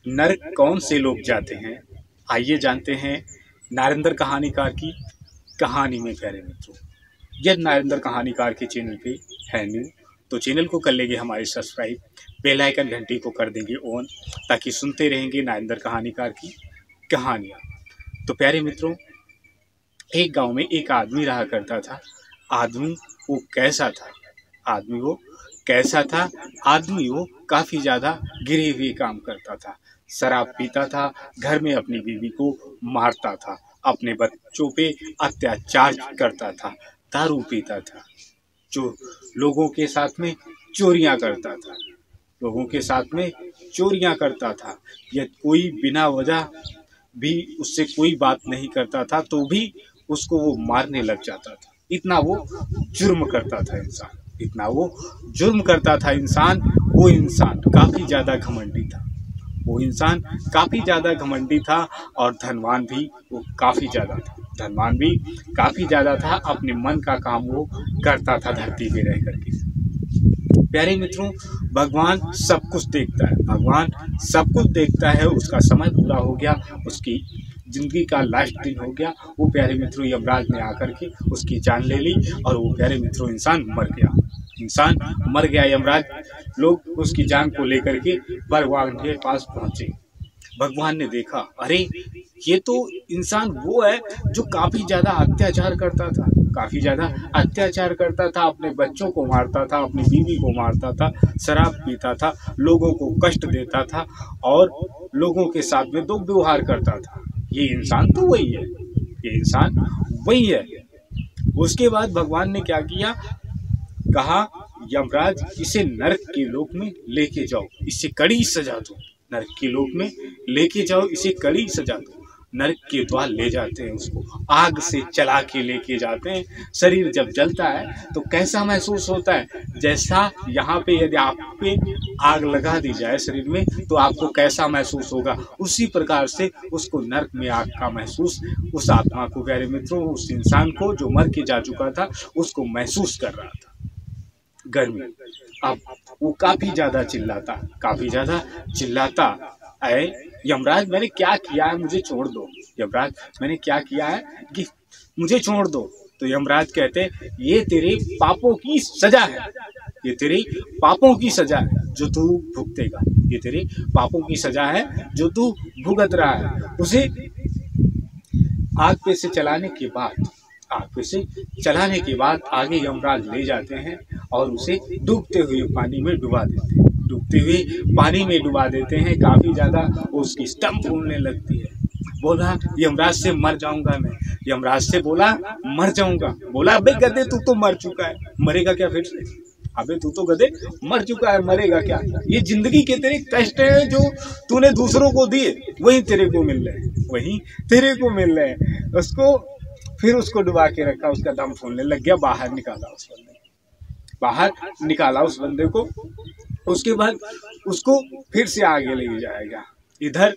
नरक कौन से लोग जाते हैं, आइए जानते हैं नारेंद्र कहानीकार की कहानी में। प्यारे मित्रों, यदि नारेंद्र कहानीकार के चैनल पे है न्यू तो चैनल को कर लेंगे हमारे सब्सक्राइब, बेल आइकन घंटी को कर देंगे ऑन, ताकि सुनते रहेंगे नारेंद्र कहानीकार की कहानियाँ। तो प्यारे मित्रों, एक गांव में एक आदमी रहा करता था। आदमी वो कैसा था? आदमी वो कैसा था? आदमी वो काफ़ी ज़्यादा गिरे हुए काम करता था, शराब पीता था, घर में अपनी बीवी को मारता था, अपने बच्चों पे अत्याचार करता था, दारू पीता था, जो लोगों के साथ में चोरियां करता था, लोगों के साथ में चोरियां करता था। यदि कोई बिना वजह भी उससे कोई बात नहीं करता था तो भी उसको वो मारने लग जाता था। इतना वो जुर्म करता था इंसान, इतना वो जुर्म करता था इंसान। वो इंसान काफ़ी ज़्यादा घमंडी था, वो इंसान काफ़ी ज़्यादा घमंडी था और धनवान भी वो काफ़ी ज़्यादा था, धनवान भी काफ़ी ज़्यादा था। अपने मन का काम वो करता था धरती पे रह करके। प्यारे मित्रों, भगवान सब कुछ देखता है, भगवान सब कुछ देखता है। उसका समय पूरा हो गया, उसकी जिंदगी का लास्ट दिन हो गया। वो प्यारे मित्रों यमराज ने आकर के उसकी जान ले ली और वो प्यारे मित्रों इंसान मर गया, इंसान मर गया। यमराज लोग उसकी जान को लेकर के भगवान के पास पहुंचे। भगवान ने देखा, अरे ये तो इंसान वो है जो काफ़ी ज़्यादा अत्याचार करता था, काफ़ी ज़्यादा अत्याचार करता था, अपने बच्चों को मारता था, अपनी बीवी को मारता था, शराब पीता था, लोगों को कष्ट देता था और लोगों के साथ में दुर्व्यवहार करता था। ये इंसान तो वही है, ये इंसान वही है। उसके बाद भगवान ने क्या किया? कहा, यमराज इसे नरक के लोक में लेके जाओ, इसे कड़ी सजा दो, नरक के लोक में लेके जाओ, इसे कड़ी सजा दो। नरक के द्वार ले जाते हैं, उसको आग से चला के लेके जाते हैं। शरीर जब जलता है तो कैसा महसूस होता है? जैसा यहाँ पे यदि आप पे आग लगा दी जाए शरीर में तो आपको कैसा महसूस होगा, उसी प्रकार से उसको नरक में आग का महसूस उस आत्मा को, प्यारे मित्रों, उस इंसान को जो मर के जा चुका था उसको महसूस कर रहा था। गर्मी, अब वो काफी ज्यादा चिल्लाता, काफी ज्यादा चिल्लाता, अरे यमराज मैंने क्या किया है, मुझे छोड़ दो, यमराज मैंने क्या किया है कि मुझे छोड़ दो। तो यमराज कहते, ये तेरे पापों की सजा है, ये तेरे पापों की सजा है जो तू भुगतेगा, ये तेरे पापों की सजा है जो तू भुगत रहा है। उसे आग पे से चलाने के बाद, आग पे से चलाने के बाद आगे यमराज ले जाते हैं और उसे डूबते हुए पानी में डुबा देते हैं, डूबते हुए पानी में डुबा देते हैं। काफ़ी ज़्यादा उसकी स्टंप फूलने लगती है। बोला, यमराज से मर जाऊंगा मैं, यमराज से बोला मर जाऊंगा। बोला, अबे गधे तू तो मर चुका है, मरेगा क्या फिर से? अबे तू तो गधे मर चुका है, मरेगा क्या? ये जिंदगी के तेरे कष्ट हैं जो तूने दूसरों को दिए, वही तेरे को मिल रहे हैं, वही तेरे को मिल रहे हैं। उसको फिर उसको डुबा के रखा, उसका दम फूलने लग गया। बाहर निकाला उस बंदे, बाहर निकाला उस बंदे को। उसके बाद उसको फिर से आगे ले जाएगा। इधर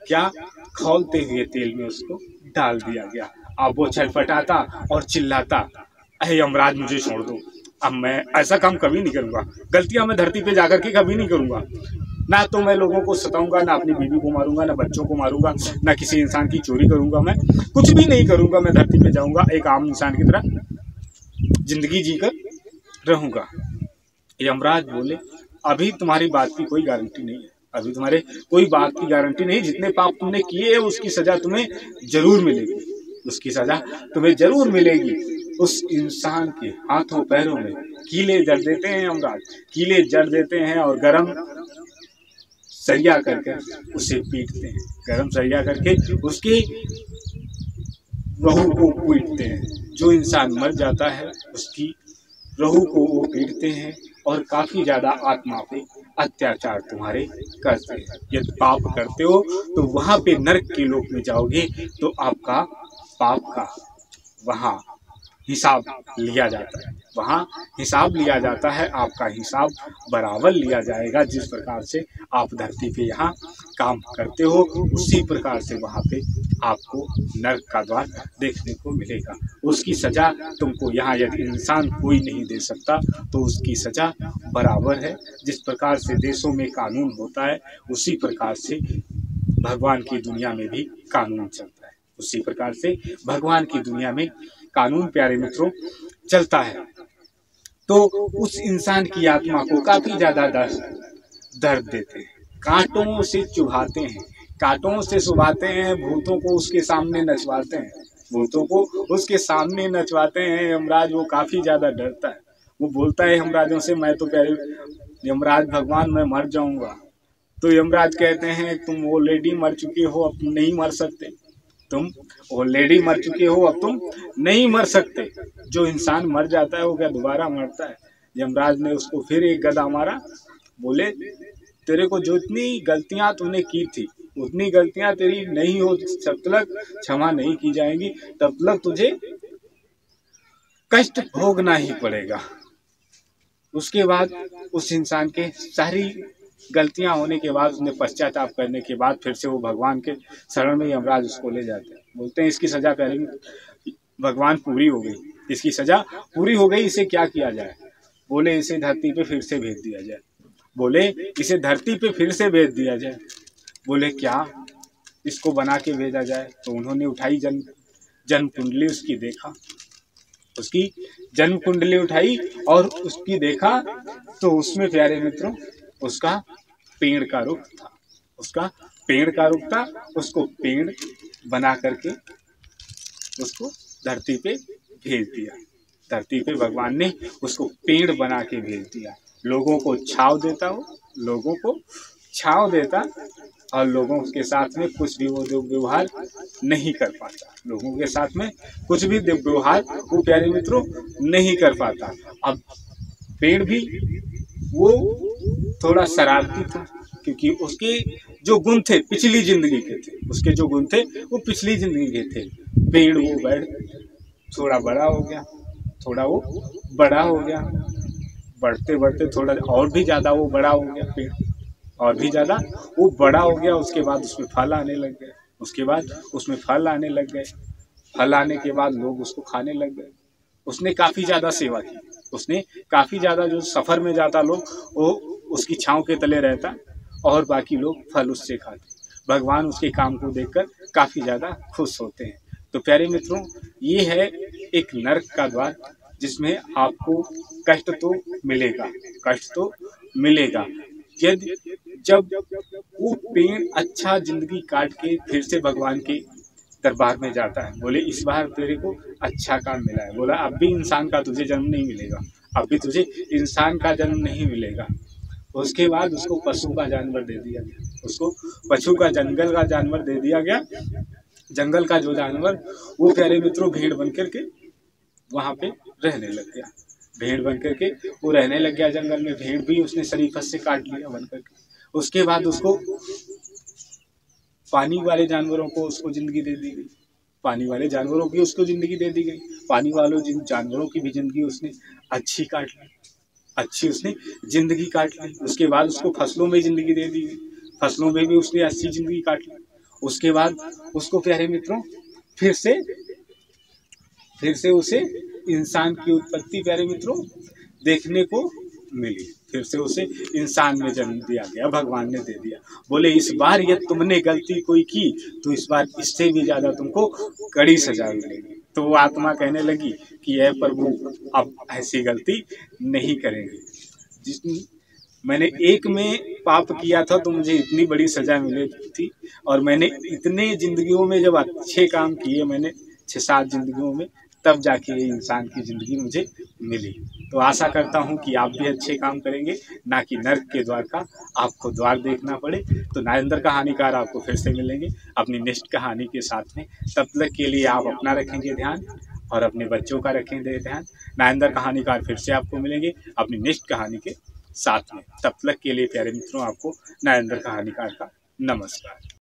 क्या, खौलते हुए तेल में उसको डाल दिया गया। अब वो छटपटाता और चिल्लाता, अरे यमराज मुझे छोड़ दो, अब मैं ऐसा काम कभी नहीं करूंगा, गलतियां मैं धरती पे जाकर के कभी नहीं करूंगा। ना तो मैं लोगों को सताऊंगा, ना अपनी बीवी को मारूंगा, ना बच्चों को मारूंगा, ना किसी इंसान की चोरी करूंगा, मैं कुछ भी नहीं करूंगा। मैं धरती पे जाऊंगा, एक आम इंसान की तरह जिंदगी जीकर रहूंगा। यमराज बोले, अभी तुम्हारी बात की कोई गारंटी नहीं है, अभी तुम्हारे कोई बात की गारंटी नहीं। जितने पाप तुमने किए हैं उसकी सजा तुम्हें जरूर मिलेगी, उसकी सजा तुम्हें जरूर मिलेगी। उस इंसान के हाथों पैरों में कीले जड़ देते हैं यमराज, कीले जड़ देते हैं और गरम सरिया करके उसे पीटते हैं, गरम सरिया करके उसके रूह को पीटते हैं। जो इंसान मर जाता है उसकी रूह को वो पीटते हैं और काफी ज्यादा आत्मा पे अत्याचार तुम्हारे करते हैं। यदि पाप करते हो तो वहां पे नरक के लोक में जाओगे तो आपका पाप का वहां हिसाब लिया जाता है, वहाँ हिसाब लिया जाता है, आपका हिसाब बराबर लिया जाएगा। जिस प्रकार से आप धरती पे यहाँ काम करते हो उसी प्रकार से वहाँ पे आपको नरक का द्वार देखने को मिलेगा। उसकी सजा तुमको यहाँ यदि इंसान कोई नहीं दे सकता तो उसकी सजा बराबर है। जिस प्रकार से देशों में कानून होता है उसी प्रकार से भगवान की दुनिया में भी कानून चलता है। उसी प्रकार से भगवान की दुनिया में कानून प्यारे मित्रों चलता है। तो उस इंसान की आत्मा को काफी ज्यादा दर्द देते हैं, कांटों से चुभाते हैं, कांटों से सुभाते हैं, भूतों को उसके सामने नचवाते हैं, भूतों को उसके सामने नचवाते हैं। यमराज वो काफी ज्यादा डरता है, वो बोलता है यमराजों से, मैं तो प्यारे यमराज भगवान मैं मर जाऊंगा। तो यमराज कहते हैं तुम ऑलरेडी मर चुके हो, अब तुम नहीं मर सकते, तुम ऑलरेडी मर चुके हो, अब तुम नहीं मर सकते। जो इंसान मर जाता है वो क्या दोबारा मरता है? यमराज ने उसको फिर एक गदा मारा, बोले तेरे को जो इतनी गलतियां तूने की थी उतनी गलतियां तेरी नहीं हो, जब तक क्षमा नहीं की जाएंगी तब तक तुझे कष्ट भोगना ही पड़ेगा। उसके बाद उस इंसान के सारी गलतियां होने के बाद, उसने पश्चाताप करने के बाद फिर से वो भगवान के शरण में यमराज उसको ले जाते हैं। बोलते हैं इसकी सजा करेंगे, भगवान पूरी हो गई, इसकी सजा पूरी हो गई, इसे क्या किया जाए? बोले इसे धरती पे फिर से भेज दिया जाए। बोले इसे धरती पे फिर से भेज दिया जाए। बोले क्या इसको बना के भेजा जाए? तो उन्होंने उठाई जन्म कुंडली उसकी देखा, उसकी जन्म कुंडली उठाई और उसकी देखा तो उसमें प्यारे मित्रों उसका पेड़ का रूप था, उसका पेड़ का रूप था। उसको पेड़ बना करके उसको धरती पे भेज दिया, धरती पे भगवान ने उसको पेड़ बना के भेज दिया। लोगों को छांव देता, हो लोगों को छांव देता और लोगों के साथ में कुछ भी वो दुर्व्यवहार नहीं कर पाता, लोगों के साथ में कुछ भी दुर्व्यवहार वो प्यारे मित्रों नहीं कर पाता। अब पेड़ भी वो थोड़ा शरारती था, क्योंकि उसके जो गुण थे पिछली जिंदगी के थे, उसके जो गुण थे वो पिछली जिंदगी के थे। पेड़ वो बढ़ थोड़ा बड़ा हो गया, थोड़ा वो बड़ा हो गया, बढ़ते बढ़ते थोड़ा और भी ज़्यादा वो बड़ा हो गया, पेड़ और भी ज़्यादा वो बड़ा हो गया। उसके बाद उसमें फल आने लग गए, उसके बाद उसमें फल आने लग गए, फल आने के बाद लोग उसको खाने लग गए। उसने काफ़ी ज़्यादा सेवा की, उसने काफ़ी ज़्यादा, जो सफ़र में जाता लोग वो उसकी छांव के तले रहता और बाकी लोग फल उससे खाते। भगवान उसके काम को देखकर काफ़ी ज़्यादा खुश होते हैं। तो प्यारे मित्रों ये है एक नर्क का द्वार, जिसमें आपको कष्ट तो मिलेगा, कष्ट तो मिलेगा। यदि जब वो पेड़ अच्छा जिंदगी काट के फिर से भगवान के दरबार में जाता है, बोले इस बार तेरे को अच्छा काम मिला है, बोला अब भी इंसान का तुझे जन्म नहीं मिलेगा, अब भी तुझे इंसान का जन्म नहीं मिलेगा। उसके बाद उसको पशु का जानवर दे दिया गया, उसको पशु का जंगल का जानवर दे दिया गया। जंगल का जो जानवर वो प्यारे मित्रों भेड़ बन करके वहाँ पे रहने लग गया, भेड़ बन करके वो रहने लग गया जंगल में। भेड़ भी उसने शरीफत से काट लिया बन करके। उसके बाद उसको पानी वाले जानवरों को उसको जिंदगी दे दी गई, पानी वाले जानवरों की उसको जिंदगी दे दी गई। पानी वालों जानवरों की भी जिंदगी उसने अच्छी काट ली, अच्छी उसने जिंदगी काट ली। उसके बाद उसको फसलों में जिंदगी दे दी गई, फसलों में भी उसने अच्छी जिंदगी काट ली। उसके बाद उसको प्यारे मित्रों फिर से उसे इंसान की उत्पत्ति प्यारे मित्रों देखने को मिली, फिर से उसे इंसान में जन्म दिया गया, भगवान ने दे दिया। बोले इस बार यदि तुमने गलती कोई की तो इस बार इससे भी ज्यादा तुमको कड़ी सजा मिलेगी। तो वो आत्मा कहने लगी कि ऐ प्रभु अब ऐसी गलती नहीं करेंगे, जिसमें मैंने एक में पाप किया था तो मुझे इतनी बड़ी सजा मिली थी, और मैंने इतने जिंदगियों में जब अच्छे काम किए, मैंने 6-7 जिंदगियों में, तब जाके ये इंसान की ज़िंदगी मुझे मिली। तो आशा करता हूँ कि आप भी अच्छे काम करेंगे, ना कि नर्क के द्वार का आपको द्वार देखना पड़े। तो नारेंद्र कहानीकार आपको फिर से मिलेंगे अपनी नेक्स्ट कहानी के साथ में। तब तक के लिए आप अपना रखेंगे ध्यान और अपने बच्चों का रखेंगे ध्यान। नारेंद्र कहानीकार फिर से आपको मिलेंगे अपनी नेक्स्ट कहानी के साथ में। तब तक के लिए प्यारे मित्रों आपको नारेंद्र कहानीकार का नमस्कार।